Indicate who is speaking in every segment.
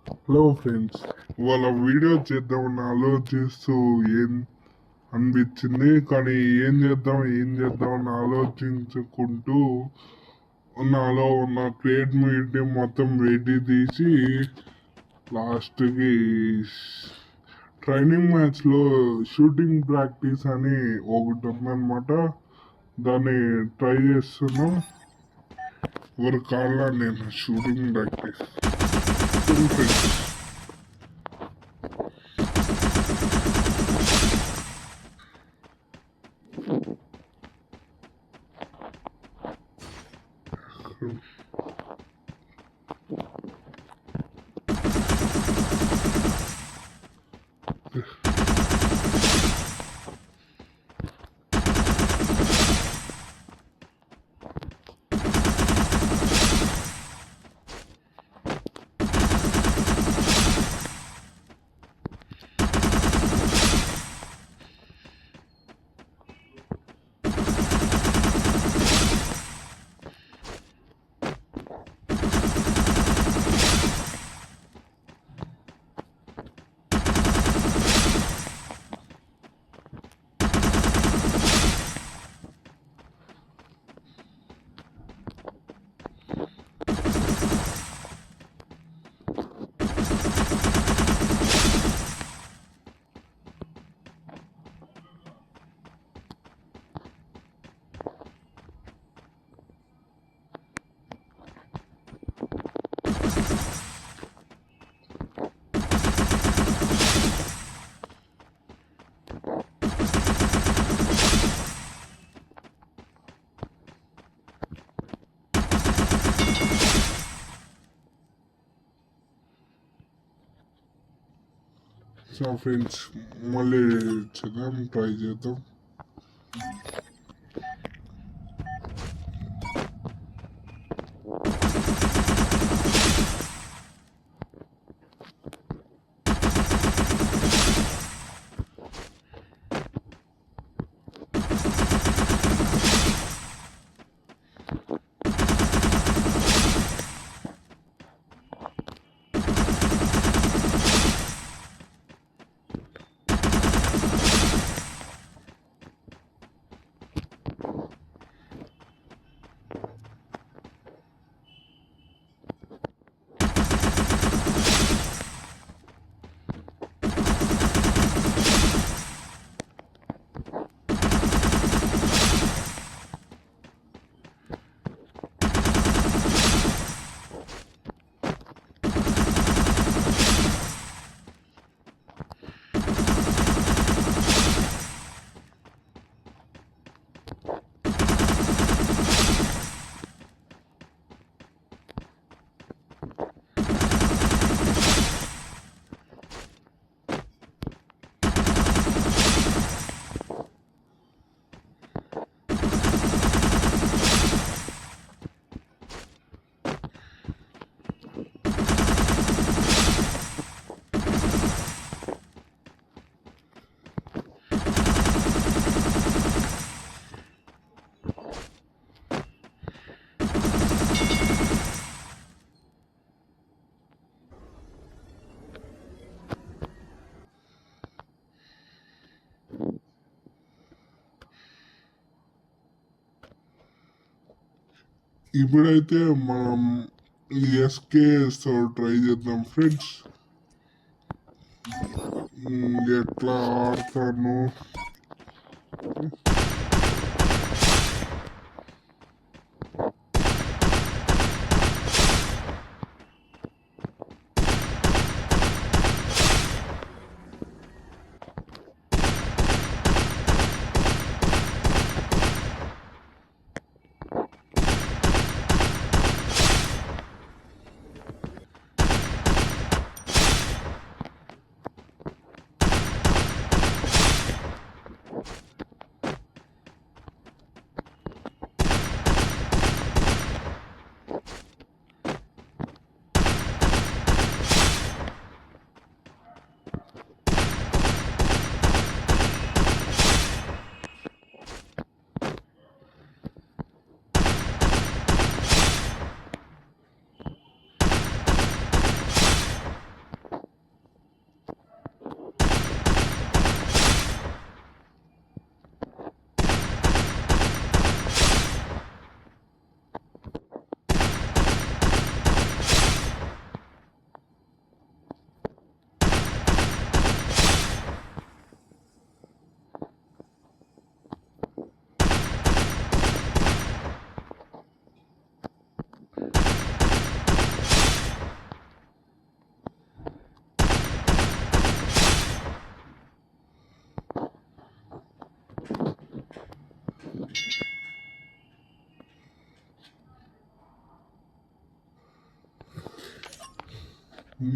Speaker 1: Hello friends, ఇవాళ video చేద్దామని ఆలోచిస్తూ ఏం అనిపించింది. కానీ ఏం చేద్దాం అని ఆలోచించుకుంటూ నాలో ఉన్న క్రియేటివిటీ మొత్తం రెడీ తీసి లాస్ట్కి ట్రైనింగ్ మ్యాచ్లో షూటింగ్ ప్రాక్టీస్ అని ఒకటి ఉందన్నమాట. దాన్ని ట్రై చేస్తున్నాం. ఎవరు కావాలా నేను shooting practice friends. So friends, మళ్ళీ చేద్దాం, ట్రై చేద్దాం. ఇప్పుడైతే మనం ఎస్కేతో ట్రై చేద్దాం ఫ్రెండ్స్. ఎట్లా ఆడతాను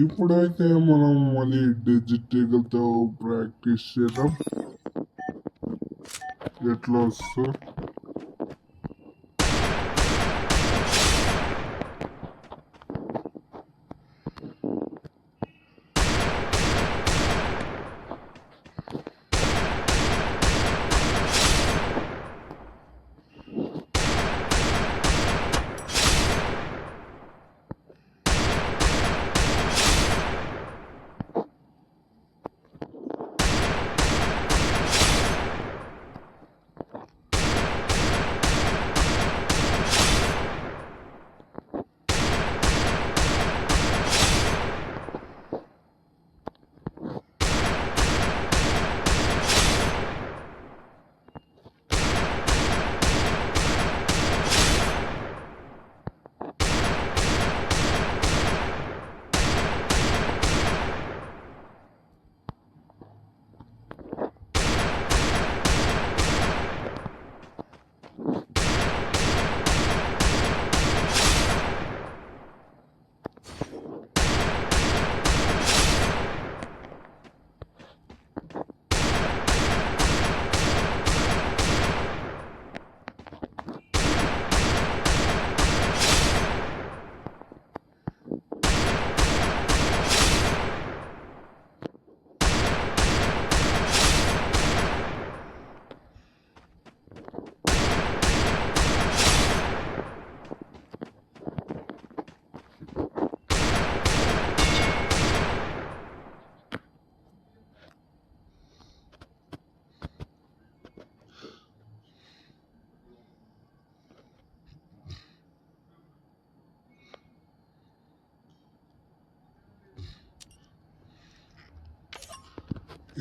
Speaker 1: ఇప్పుడైతే మనం మళ్ళీ డిజిటల్తో ప్రాక్టీస్ చేద్దాం. ఎట్లా వస్తా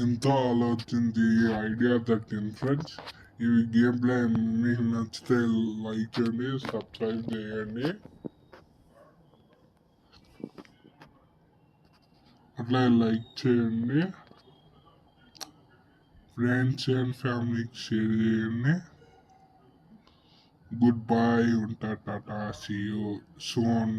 Speaker 1: ఎంతో ఆలోచించి ఐడియా దక్కింది ఫ్రెండ్స్. ఇవి గేమ్ ప్లే మీకు నచ్చితే లైక్ చేయండి, సబ్స్క్రైబ్ చేయండి. అట్లా లైక్ చేయండి, ఫ్రెండ్స్ అండ్ ఫ్యామిలీకి షేర్ చేయండి. గుడ్ బై, ఉంటా, టాటా, సీ యూ సూన్.